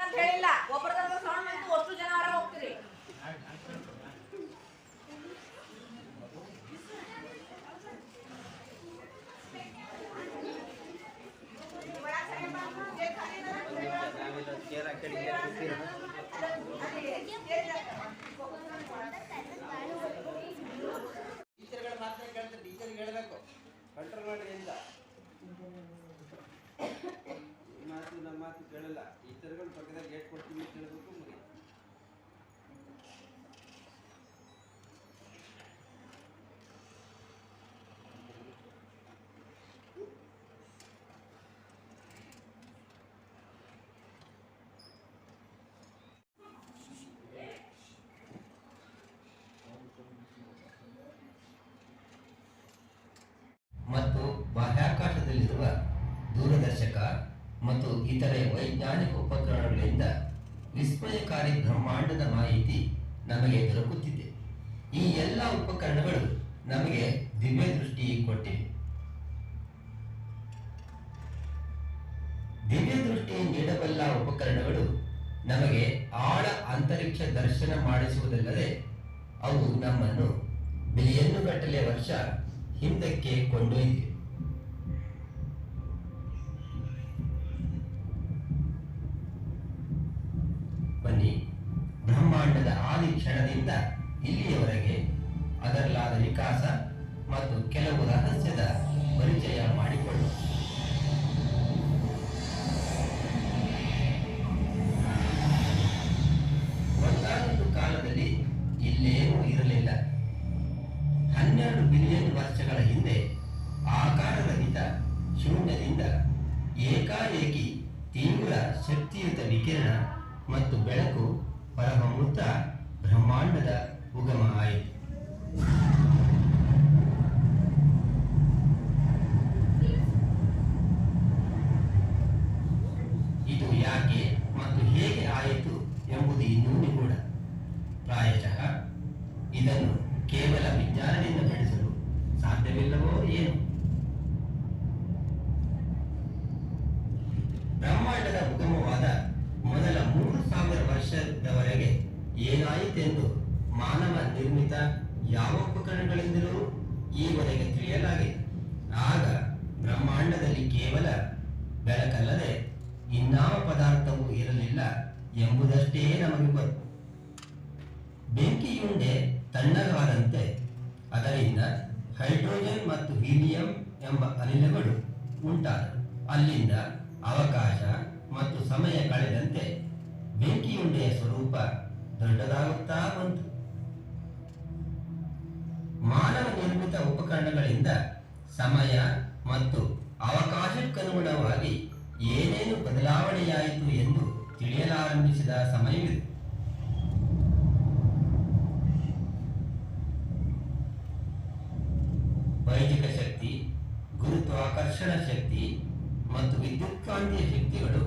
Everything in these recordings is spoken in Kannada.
ಅಂತ ಹೇಳಿಲ್ಲ, ಒಬ್ಬರದಾಗ ಸೌಂಡ್ ಬಂತು ಅಷ್ಟು ಜನ ಆರ ಹೋಗ್ತೀರಿ. ಟೀಚರ್ಗಳ ಮಾತನ್ನ ಕೇಳ್ತಾರೆ, ಟೀಚರ್ಗೆ ಹೇಳಬೇಕು ಕಂಟ್ರೋಲ್ ಮಾಡಿ ಅಂತ. ಮಾತು ನಮ್ಮ ಮಾತು ಕೇಳಲ್ಲ, ಟೀಚರ್ಗಳು ಪಕ್ಕದಾಗ ಗೇಟ್ ಕೊಡ್ತೀವಿ ಅಂತ ಹೇಳಬೇಕು. ಮುಗಿ ಮತ್ತು ಬಾಹ್ಯಾಕಾಶದಲ್ಲಿರುವ ದೂರದರ್ಶಕ ಮತ್ತು ಇತರೆ ವೈಜ್ಞಾನಿಕ ಉಪಕರಣಗಳಿಂದ ವಿಸ್ಮಯಕಾರಿ ಬ್ರಹ್ಮಾಂಡದ ಮಾಹಿತಿ ನಮಗೆ ದೊರಕುತ್ತಿದೆ. ಈ ಎಲ್ಲ ಉಪಕರಣಗಳು ನಮಗೆ ದಿವ್ಯ ದೃಷ್ಟಿ ಕೊಟ್ಟಿವೆ. ದಿವ್ಯ ದೃಷ್ಟಿ ನೀಡಬಲ್ಲ ಉಪಕರಣಗಳು ನಮಗೆ ಆಳ ಅಂತರಿಕ್ಷ ದರ್ಶನ ಮಾಡಿಸುವುದಲ್ಲದೆ ಅವು ನಮ್ಮನ್ನು ಬಿಲಿಯನ್ನುಗಟ್ಟಲೆ ವರ್ಷ ಹಿಂದಕ್ಕೆ ಕೊಂಡೊಯ್ದಿವೆ. ಬನ್ನಿ, ಬ್ರಹ್ಮಾಂಡದ ಆದಿ ಕ್ಷಣದಿಂದ ಇಲ್ಲಿಯವರೆಗೆ ಅದರಲ್ಲಾದ ವಿಕಾಸ ಮತ್ತು ಕೆಲವು ರಹಸ್ಯದ ಪರಿಚಯ ಮಾಡಿಕೊಳ್ಳುವ. ಒಂದಾನೊಂದು ಕಾಲದಲ್ಲಿ ಇಲ್ಲೇನೂ ಇರಲಿಲ್ಲ. 12 ಬಿಲಿಯನ್ ವರ್ಷಗಳ ಹಿಂದೆ ಆಕಾರರಹಿತ ಶೂನ್ಯದಿಂದ ಏಕಾಏಕಿ ತೀವ್ರ ಶಕ್ತಿಯುತ ವಿಕಿರಣ ಮತ್ತು ಬೆಳಕು ಹೊರಹೊಮ್ಮುತ್ತಾ ಬ್ರಹ್ಮಾಂಡದ ಉಗಮ ಆಯಿತು. ಇದು ಯಾಕೆ ಮತ್ತು ಹೇಗೆ ಆಯಿತು ಎಂಬುದು ಇನ್ನೂ ನಿಗೂಢ. ಪ್ರಾಯಶಃ ಇದನ್ನು ಕೇವಲ ವಿಜ್ಞಾನದಿಂದ ನಡೆಸಲು ಸಾಧ್ಯವಿಲ್ಲವೋ ಏನು? ಬ್ರಹ್ಮಾಂಡದ ಉಗಮವಾದ ಮೊದಲ 3000 ವರ್ಷದವರೆಗೆ ಏನಾಯಿತೆಂದು ಮಾನವ ನಿರ್ಮಿತ ಯಾವ ಉಪಕರಣಗಳಿಂದಲೂ ಈವರೆಗೆ ತಿಳಿಯಲಾಗಿದೆ. ಆಗ ಬ್ರಹ್ಮಾಂಡದಲ್ಲಿ ಕೇವಲ ಬೆಳಕಲ್ಲದೆ ಇನ್ನಾವ ಪದಾರ್ಥವೂ ಇರಲಿಲ್ಲ ಎಂಬುದಷ್ಟೇ ನಮಗೆ ಗೊತ್ತು. ಬೆಂಕಿಯುಂಡೆ ತಣ್ಣಗಾದಂತೆ ಅದರಿಂದ ಹೈಡ್ರೋಜನ್ ಮತ್ತು ಹೀಲಿಯಂ ಎಂಬ ಅನಿಲಗಳು ಉಂಟಾದವು. ಅಲ್ಲಿಂದ ಅವಕಾಶ ಮತ್ತು ಸಮಯ ಕಳೆದಂತೆ ಬೆಂಕಿಯುಂಡೆಯ ಸ್ವರೂಪ ದೊಡ್ಡದಾಗುತ್ತಾ ಬಂತು. ಮಾನವ ನಿರ್ಮಿತ ಉಪಕರಣಗಳಿಂದ ಸಮಯ ಮತ್ತು ಅವಕಾಶಕ್ಕನುಗುಣವಾಗಿ ಏನೇನು ಬದಲಾವಣೆಯಾಯಿತು ಎಂದು ತಿಳಿಯಲಾರಂಭಿಸಿದ ಸಮಯವಿದೆ. ವೈದಿಕ ಶಕ್ತಿ, ಗುರುತ್ವಾಕರ್ಷಣ ಶಕ್ತಿ ಮತ್ತು ವಿದ್ಯುತ್ಕಾಂತೀಯ ಶಕ್ತಿಗಳು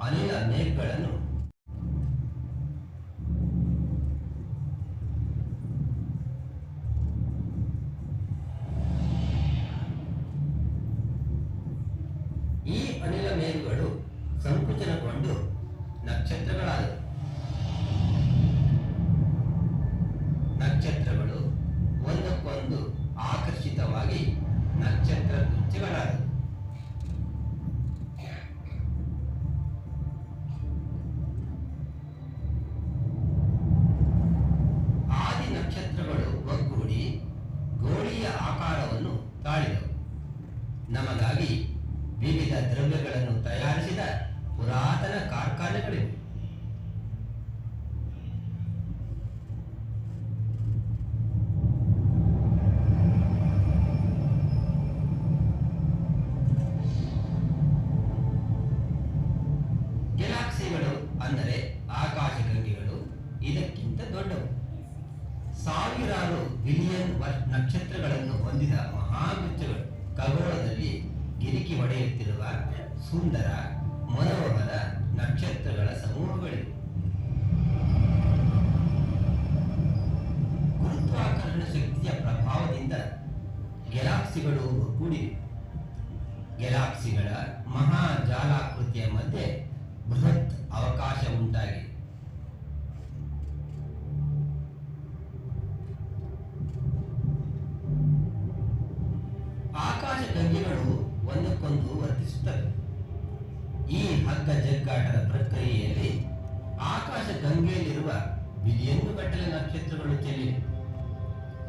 ಅನಿಲ ಮೇಘಗಳನ್ನು ಈ ಅನಿಲ ಮೇಘಗಳು ಸಂಕುಚನಗೊಂಡು ನಕ್ಷತ್ರಗಳಾದವು. ನಕ್ಷತ್ರಗಳು ಒಂದಕ್ಕೊಂದು ಆಕರ್ಷಿತವಾಗಿ ನಕ್ಷತ್ರ ಗುಚ್ಛಗಳಾದವು. ಆದಿ ನಕ್ಷತ್ರಗಳು ಒಗ್ಗೂಡಿ ಗೋಳೀಯ ಆಕಾರವನ್ನು ತಾಳಿದವು. ನಮಗಾಗಿ ವಿವಿಧ ದ್ರವ್ಯಗಳನ್ನು ತಯಾರಿಸಿದ ಪುರಾತನ ಕಾರ್ಖಾನೆಗಳಿವೆ. ಗ್ಯಾಲಕ್ಸಿಗಳು ಅಂದರೆ ಆಕಾಶಗಂಗೆಗಳು ಇದಕ್ಕಿಂತ ದೊಡ್ಡವು. ಸಾವಿರಾರು ಬಿಲಿಯನ್ ನಕ್ಷತ್ರಗಳನ್ನು ಹೊಂದಿದ ಮಹಾಗುಚ್ಛಗಳು ಖಗೋಳದಲ್ಲಿ ಗಿರಿಕಿ ಹೊಡೆಯುತ್ತಿರುವ ಸುಂದರ ಮನೋಹರ ನಕ್ಷತ್ರಗಳ ಸಮೂಹಗಳಿವೆ. ಗುರುತ್ವಾಕರ್ಷಣ ಶಕ್ತಿಯ ಪ್ರಭಾವದಿಂದ ಗ್ಯಾಲಕ್ಸಿಗಳು ಒಗ್ಗೂಡಿವೆ. ಗ್ಯಾಲಕ್ಸಿಗಳ ಮಹಾಜಾಲಾಕೃತಿಯ ಮಧ್ಯೆ ಬೃಹತ್ ಅವಕಾಶ ಉಂಟಾಗಿದೆ. ಆಕಾಶ ಗಂಗೆಗಳು ಒಂದಕ್ಕೊಂದು ವರ್ತಿಸುತ್ತವೆ. ಈ ಹಗ್ಗ ಜಗ್ಗಾಟದ ಪ್ರಕ್ರಿಯೆಯಲ್ಲಿ ಆಕಾಶ ಗಂಗೆಯಲ್ಲಿರುವ ಬಿಲಿಯನ್ನುಗಟ್ಟಲೆ ನಕ್ಷತ್ರಗಳು ಚೆಲ್ಲಿವೆ.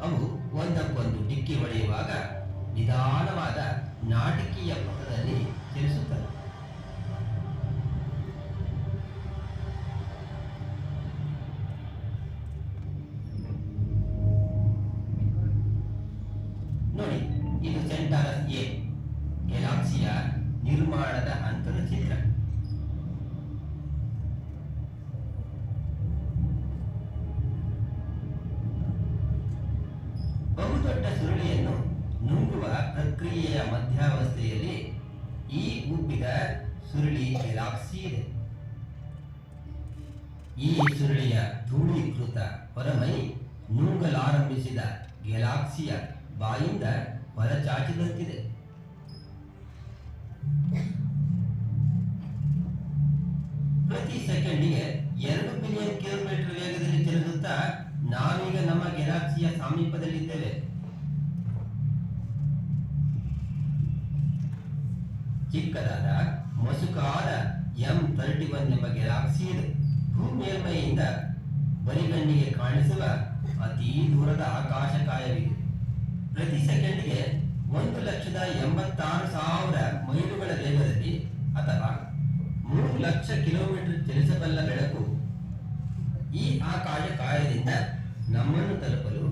ಅವು ಒಂದಕ್ಕೊಂದು ಡಿಕ್ಕಿ ಹೊಡೆಯುವಾಗ ನಿಧಾನವಾದ ನಾಟಕೀಯ ಪಥದಲ್ಲಿ ಚಲಿಸುತ್ತವೆ. ನೋಡಿ, ಇದು ಸೆಂಟಾರಸ್ ಎ ಗ್ಯಾಲಾಕ್ಸಿಯ ನಿರ್ಮಾಣದ ಹಂತದ ಚಿತ್ರ. ಬಹುದೊಡ್ಡ ಸುರುಳಿಯನ್ನು ನುಂಗುವ ಪ್ರಕ್ರಿಯೆಯ ಮಧ್ಯಾವಸ್ಥೆಯಲ್ಲಿ ಈ ಉಬ್ಬಿದ ಸುರುಳಿ ಗ್ಯಾಲಾಕ್ಸಿ ಇದೆ. ಈ ಸುರುಳಿಯ ಧೂಳೀಕೃತ ಹೊರಮೈ ನುಂಗಲಾರಂಭಿಸಿದ ಗ್ಯಾಲಾಕ್ಸಿಯ ಬಾಯಿಂದ ಹೊರಚಾಚಿದಂತಿದೆ. ಪ್ರತಿ ಸೆಕೆಂಡಿಗೆ 2 ಬಿಲಿಯನ್ ಕಿಲೋಮೀಟರ್ ವೇಗದಲ್ಲಿ ಚಲಿಸುತ್ತಾ ನಾವೀಗ ನಮ್ಮ ಗ್ಯಾಲಾಕ್ಸಿಯ ಸಮೀಪದಲ್ಲಿದ್ದೇವೆ. ಚಿಕ್ಕದಾದ ಮಸುಕಾದ M31 ಎಂಬ ಗ್ಯಾಲಾಕ್ಸಿ ಇದೆ. ಭೂಮೇಲ್ಮೈಯಿಂದ ಬರಿಗಣ್ಣಿಗೆ ಕಾಣಿಸುವ ಅತಿ ದೂರದ ಆಕಾಶಕಾಯವಿದೆ. ಪ್ರತಿ ಸೆಕೆಂಡ್ಗೆ 1,86,000 ಮೈಲುಗಳ ವೇಗದಲ್ಲಿ ಅಥವಾ 3 ಲಕ್ಷ ಕಿಲೋಮೀಟರ್ ಚಲಿಸಬಲ್ಲ ಬೆಳಕು ಈ ಆಕಾಶಕಾಯದಿಂದ ನಮ್ಮನ್ನು ತಲುಪಲು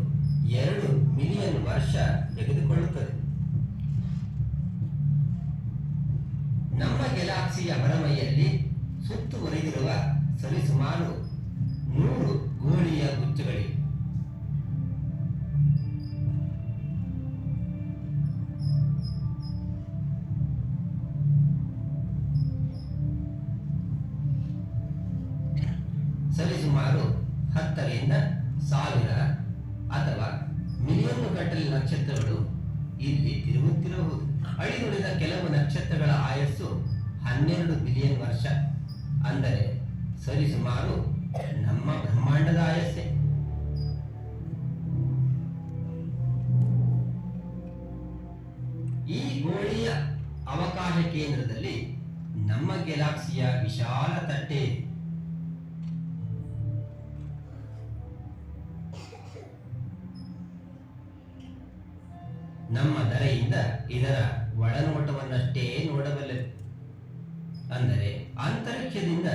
2 ಮಿಲಿಯನ್ ವರ್ಷ ತೆಗೆದುಕೊಳ್ಳುತ್ತದೆ. ನಮ್ಮ ಗ್ಯಾಲಾಕ್ಸಿಯ ಹೊರಮೈಯಲ್ಲಿ ಸುತ್ತುವರಿದಿರುವ ಸರಿಸುಮಾರು 100 ಗೋಳೀಯ ಗುಚ್ಚಗಳಿವೆ. ಸರಿಸುಮಾರು 10 ರಿಂದ 1000 ಅಥವಾ ಮಿಲಿಯನ್ನುಗಟ್ಟಲೆ ನಕ್ಷತ್ರಗಳು ಇಲ್ಲಿ ತಿರುಗುತ್ತಿರಬಹುದು. ಅಳಿದುಳಿದ ಕೆಲವು ನಕ್ಷತ್ರಗಳ ಆಯಸ್ಸು 12 ಬಿಲಿಯನ್ ವರ್ಷ, ಅಂದರೆ ಸರಿಸುಮಾರು ನಮ್ಮ ಬ್ರಹ್ಮಾಂಡದ ಆಯಸ್ಸೆ. ಈ ಗೋಳೀಯ ಅವಕಾಶ ಕೇಂದ್ರದಲ್ಲಿ ನಮ್ಮ ಗ್ಯಾಲಾಕ್ಸಿಯ ವಿಶಾಲ ತಟ್ಟೆ ಇದೆ. ನಮ್ಮ ಧರೆಯಿಂದ ಇದರ ಒಳನೋಟವನ್ನಷ್ಟೇ ನೋಡಬಲ್ಲೆವು. ಅಂದರೆ ಅಂತರಿಕ್ಷದಿಂದ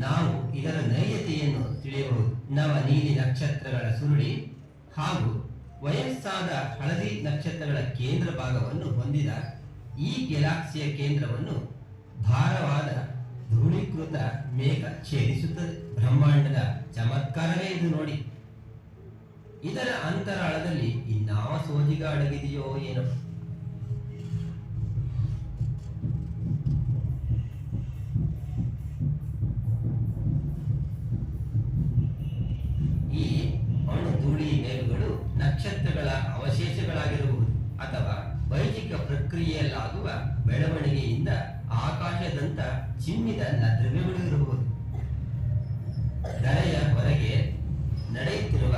ನಾವು ಇದರ ನೈಜತೆಯನ್ನು ತಿಳಿಯಬಹುದು. ನವ ನೀಲಿ ನಕ್ಷತ್ರಗಳ ಸುರುಳಿ ಹಾಗೂ ವಯಸ್ಸಾದ ಹಳದಿ ನಕ್ಷತ್ರಗಳ ಕೇಂದ್ರ ಭಾಗವನ್ನು ಹೊಂದಿದ ಈ ಗ್ಯಾಲಾಕ್ಸಿಯ ಕೇಂದ್ರವನ್ನು ಭಾರವಾದ ಧೂಳೀಕೃತ ಮೇಘ ಛೇದಿಸುತ್ತದೆ. ಬ್ರಹ್ಮಾಂಡದ ಚಮತ್ಕಾರವೇ ಇದು ನೋಡಿ. ಇದರ ಅಂತರಾಳದಲ್ಲಿ ಇನ್ನಾವ ಸೋಜಿಗ ಅಡಗಿದೆಯೋ ಏನೋ. ಈ ಅಣು ಧೂಳಿ ಮೇಘಗಳು ನಕ್ಷತ್ರಗಳ ಅವಶೇಷಗಳಾಗಿರಬಹುದು ಅಥವಾ ಬೈಜಿಕ ಪ್ರಕ್ರಿಯೆಯಲ್ಲಾಗುವ ಬೆಳವಣಿಗೆಯಿಂದ ಆಕಾಶದಂತ ಚಿಮ್ಮಿದ ದ್ರವ್ಯಗಳು ಇರಬಹುದು. ಧರೆಯ ಹೊರಗೆ ನಡೆಯುತ್ತಿರುವ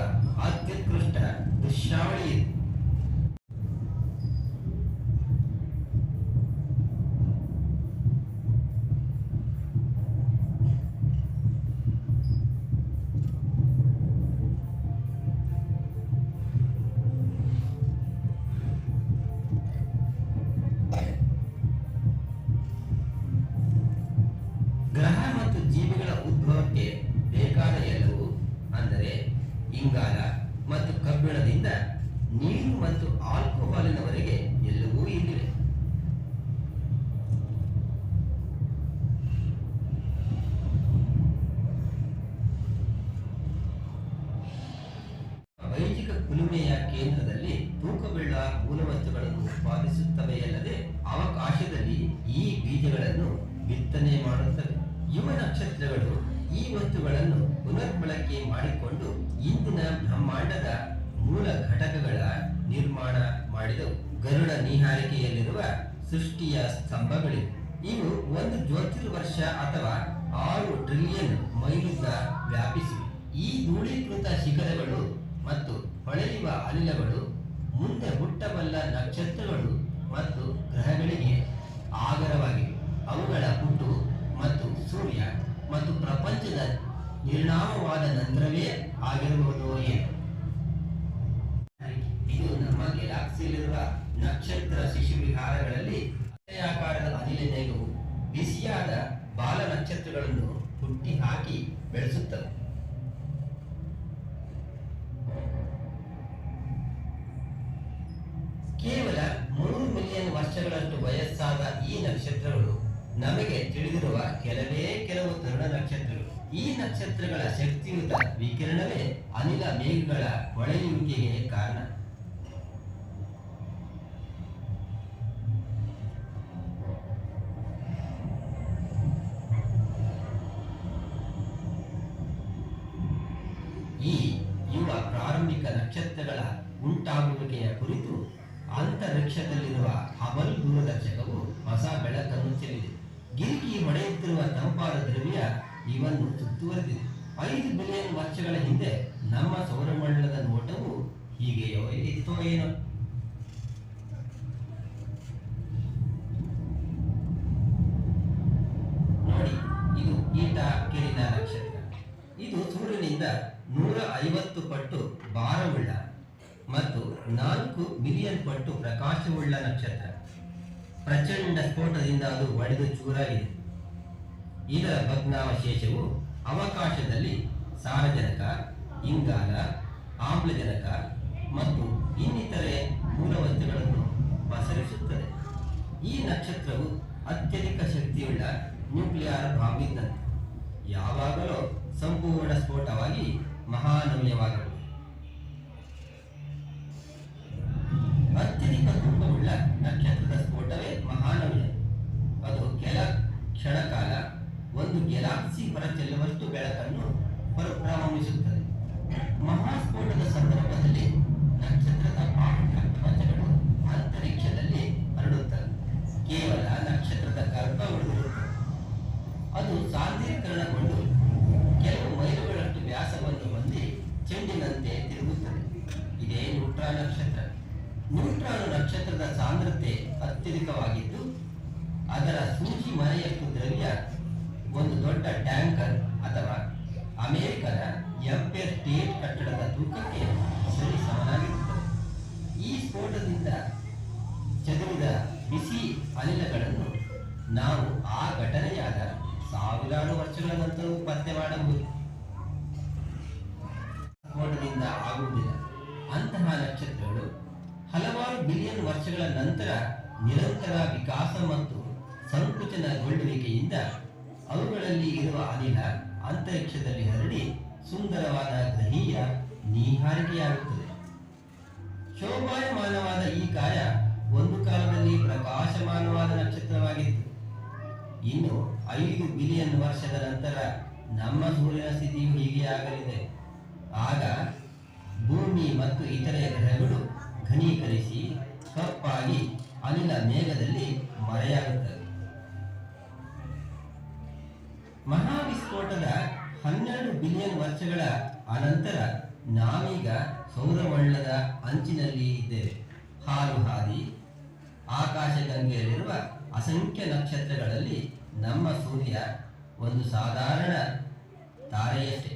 ಅತ್ಯುತ್ಕೃಷ್ಟ ದೃಶ್ಯಾವಳಿ ಇದೆ. ಗ್ರಹ ಮತ್ತು ಜೀವಿಗಳ ಉದ್ಭವಕ್ಕೆ ಬೇಕಾದ ಎಲ್ಲವೂ, ಅಂದರೆ ಇಂಗಾಲ ಮತ್ತು ಕಬ್ಬಿಣದಿಂದ ನೀರು ಮತ್ತು ಆಲ್ಕೋಹಾಲಿನವರೆಗೆ ಎಲ್ಲವೂ ಇಲ್ಲಿವೆ. ಬೈಜಿಕ ಕುಲುಮೆಯ ಕೇಂದ್ರದಲ್ಲಿ ತೂಕ ಬೀಳುವ ಮೂಲವಸ್ತುಗಳನ್ನು ಉತ್ಪಾದಿಸುತ್ತವೆಯಲ್ಲದೆ ಅವಕಾಶದಲ್ಲಿ ಈ ಬೀಜಗಳನ್ನು ಬಿತ್ತನೆ ಮಾಡುತ್ತವೆ. ಯುವ ನಕ್ಷತ್ರಗಳು ಈ ವಸ್ತುಗಳನ್ನು ಪುನರ್ಬಳಕೆ ಮಾಡಿಕೊಂಡು ಇಂದಿನ ಬ್ರಹ್ಮಾಂಡದ ಮೂಲ ಘಟಕಗಳ ನಿರ್ಮಾಣ ಮಾಡಿದವು. ಗರುಡ ನಿಹಾರಿಕೆಯಲ್ಲಿರುವ ಸೃಷ್ಟಿಯ ಸ್ತಂಭಗಳಿವೆ. ಇವು 1 ಜ್ಯೋತಿರ್ವರ್ಷ ಅಥವಾ 6 ಟ್ರಿಲಿಯನ್ ಮೈಲುದ್ದ ವ್ಯಾಪಿಸಿವೆ. ಈ ಧೂಳೀಕೃತ ಶಿಖರಗಳು ಮತ್ತು ಹೊಳೆಯುವ ಅನಿಲಗಳು ಮುಂದೆ ಹುಟ್ಟಬಲ್ಲ ನಕ್ಷತ್ರಗಳು ಮತ್ತು ಗ್ರಹಗಳಿಗೆ ಆಗರವಾಗಿವೆ. ಅವುಗಳ ಹುಟ್ಟು ಮತ್ತು ಸೂರ್ಯ ಮತ್ತು ಪ್ರಪಂಚದ ನಿರ್ನಾಮವಾದ ನಂತರವೇ ಆಗಿರಬಹುದು ಏನು? ಇದು ನಮ್ಮ ಗ್ಯಾಲಕ್ಸಿಯಲ್ಲಿರುವ ನಕ್ಷತ್ರ ಶಿಶುವಿಹಾರಗಳಲ್ಲಿ ಆಕಾರದ ಅನಿಲ ನೇಗವು ಬಿಸಿಯಾದ ಬಾಲ ನಕ್ಷತ್ರಗಳನ್ನು ಹುಟ್ಟಿ ಹಾಕಿ ಬೆಳೆಸುತ್ತದೆ. ಕೇವಲ 3 ಮಿಲಿಯನ್ ವರ್ಷಗಳಷ್ಟು ವಯಸ್ಸಾದ ಈ ನಕ್ಷತ್ರಗಳು ನಮಗೆ ತಿಳಿದಿರುವ ಕೆಲವು ತರುಣ ನಕ್ಷತ್ರಗಳು. ಈ ನಕ್ಷತ್ರಗಳ ಶಕ್ತಿಯುತ ವಿಕಿರಣವೇ ಅನಿಲ ಮೇಘಗಳ ಹೊಳೆಯುವಿಕೆಗೆ ಕಾರಣ. ಈ ಯುವ ಪ್ರಾರಂಭಿಕ ನಕ್ಷತ್ರಗಳ ಉಂಟಾಗುವಿಕೆಯ ಕುರಿತು ಅಂತರಿಕ್ಷದಲ್ಲಿರುವ ಹಬಲ್ ದೂರದರ್ಶಕವು ಹೊಸ ಬೆಳಕನ್ನು ಚೆಲ್ಲಿದೆ. ಗಿರಿಕಿ ಹೊಡೆಯುತ್ತಿರುವ ತಂಪಾದ ದ್ರವ್ಯ ಇವನ್ನು ಸುತ್ತುವರೆದಿದೆ. 5 ಬಿಲಿಯನ್ ವರ್ಷಗಳ ಹಿಂದೆ ನಮ್ಮ ಸೌರಮಂಡಲದ ನೋಟವು ಹೀಗೆಯೋ ಇತ್ತೋ ಏನೋ. ನೋಡಿ, ಇದು ಈಟಾ ಕೆರಿನ ನಕ್ಷತ್ರ. ಇದು ಸೂರ್ಯನಿಂದ 150 ಪಟ್ಟು ಭಾರವುಳ್ಳ ಮತ್ತು 4 ಬಿಲಿಯನ್ ಪಟ್ಟು ಪ್ರಕಾಶವುಳ್ಳ ನಕ್ಷತ್ರ. ಪ್ರಚಂಡ ಸ್ಫೋಟದಿಂದ ಅದು ಒಡೆದು ಚೂರಾಗಿದೆ. ಇದರ ಭಗ್ನಾವಶೇಷವು ಅವಕಾಶದಲ್ಲಿ ಸಾರಜನಕ, ಇಂಗಾಲ, ಆಮ್ಲಜನಕ ಮತ್ತು ಇನ್ನಿತರೆ ಮೂಲವಸ್ತುಗಳನ್ನು ಪಸರಿಸುತ್ತದೆ. ಈ ನಕ್ಷತ್ರವು ಅತ್ಯಧಿಕ ಶಕ್ತಿಯುಳ್ಳ ನ್ಯೂಕ್ಲಿಯರ್ ಬಾಂಬ್ ಇದ್ದಂತೆ. ಯಾವಾಗಲೂ ಸಂಪೂರ್ಣ ಸ್ಫೋಟವಾಗಿ ಮಹಾನವ್ಯವಾಗಬಹುದು. ಅತ್ಯಧಿಕ ತೂಕವುಳ್ಳ ನಕ್ಷತ್ರದ ಸ್ಫೋಟವೇ ಮಹಾನವ್ಯ. ಅದು ಕೆಲ ಕ್ಷಣಕಾಲ ಒಂದು ಗ್ಯಾಲಕ್ಸಿ ಹೊರಚೆಲ್ಲುವಷ್ಟು ಬೆಳಕನ್ನು ಹೊರಪ್ರಾರಂಭಿಸುತ್ತದೆ. ಮಹಾಸ್ಫೋಟದ ಸಂದರ್ಭದಲ್ಲಿ ನಕ್ಷತ್ರದ ಕವಚಗಳು ಅಂತರಿಕ್ಷದಲ್ಲಿ ಹರಡುತ್ತವೆ. ಕೇವಲ ನಕ್ಷತ್ರದ ಗರ್ಭ ಉಳಿದಿರುತ್ತದೆ. ಅದು ಸಾಂದ್ರೀಕರಣಗೊಂಡು ಕೆಲವು ಮೈಲುಗಳಷ್ಟು ವ್ಯಾಸವನ್ನು ಹೊಂದಿ ಚೆಂಡಿನಂತೆ ತಿರುಗುತ್ತದೆ. ಇದೇ ನ್ಯೂಟ್ರಾನ್ ನಕ್ಷತ್ರ. ನ್ಯೂಟ್ರಾನ್ ನಕ್ಷತ್ರದ ಸಾಂದ್ರತೆ ಅತ್ಯಧಿಕವಾಗಿದ್ದು ಅದರ ಸೂಜಿ ಮನೆಯಷ್ಟು ದ್ರವ್ಯ ಒಂದು ದೊಡ್ಡ ಟ್ಯಾಂಕರ್ ಅಥವಾ ಅಮೆರಿಕದ ಎಂಪೈರ್ ಸ್ಟೇಟ್ ಕಟ್ಟಡದ ತೂಕಕ್ಕೆ ಸರಿ ಸಮನಾಗಿರುತ್ತದೆ. ಈ ಸ್ಫೋಟದಿಂದ ಚದುರಿದ ಬಿಸಿ ಅನಿಲಗಳನ್ನು ನಾವು ಆ ಘಟನೆಯಾದ ಸಾವಿರಾರು ವರ್ಷಗಳ ನಂತರವೂ ಪತ್ತೆ ಮಾಡಬಹುದು. ಸ್ಫೋಟದಿಂದ ಆಗುವುದಿಲ್ಲ. ಅಂತಹ ನಕ್ಷತ್ರಗಳು ಹಲವಾರು ಬಿಲಿಯನ್ ವರ್ಷಗಳ ನಂತರ ನಿರಂತರ ವಿಕಾಸ ಮತ್ತು ಸಂಕುಚನಗೊಳ್ಳುವಿಕೆಯಿಂದ ಅವುಗಳಲ್ಲಿ ಇರುವ ಅನಿಲ ಅಂತರಿಕ್ಷದಲ್ಲಿ ಹರಡಿ ಸುಂದರವಾದ ಗ್ರಹೀಯ ನೀಹಾರಿಕೆಯಾಗುತ್ತದೆ. ಶೋಭಾಯಮಾನವಾದ ಈ ಕಾಯ ಒಂದು ಕಾಲದಲ್ಲಿ ಪ್ರಕಾಶಮಾನವಾದ ನಕ್ಷತ್ರವಾಗಿತ್ತು. ಇನ್ನು 5 ಬಿಲಿಯನ್ ವರ್ಷದ ನಂತರ ನಮ್ಮ ಸೂರ್ಯನ ಸ್ಥಿತಿಯು ಹೀಗೆ ಆಗಲಿದೆ. ಆಗ ಭೂಮಿ ಮತ್ತು ಇತರೆ ಗ್ರಹಗಳು ಘನೀಕರಿಸಿ ಕಪ್ಪಾಗಿ ಅನಿಲ ಮೇಘದಲ್ಲಿ ಮರೆಯಾಗುತ್ತವೆ. ಮಹಾವಿಸ್ಫೋಟದ 12 ಬಿಲಿಯನ್ ವರ್ಷಗಳ ಅನಂತರ ನಾವೀಗ ಸೌರಮಂಡಲದ ಅಂಚಿನಲ್ಲಿ ಇದ್ದೇವೆ. ಹಾಲು ಹಾದಿ ಆಕಾಶಗಂಗೆಯಲ್ಲಿರುವ ಅಸಂಖ್ಯ ನಕ್ಷತ್ರಗಳಲ್ಲಿ ನಮ್ಮ ಸೂರ್ಯ ಒಂದು ಸಾಧಾರಣ ತಾರೆಯಷ್ಟೇ.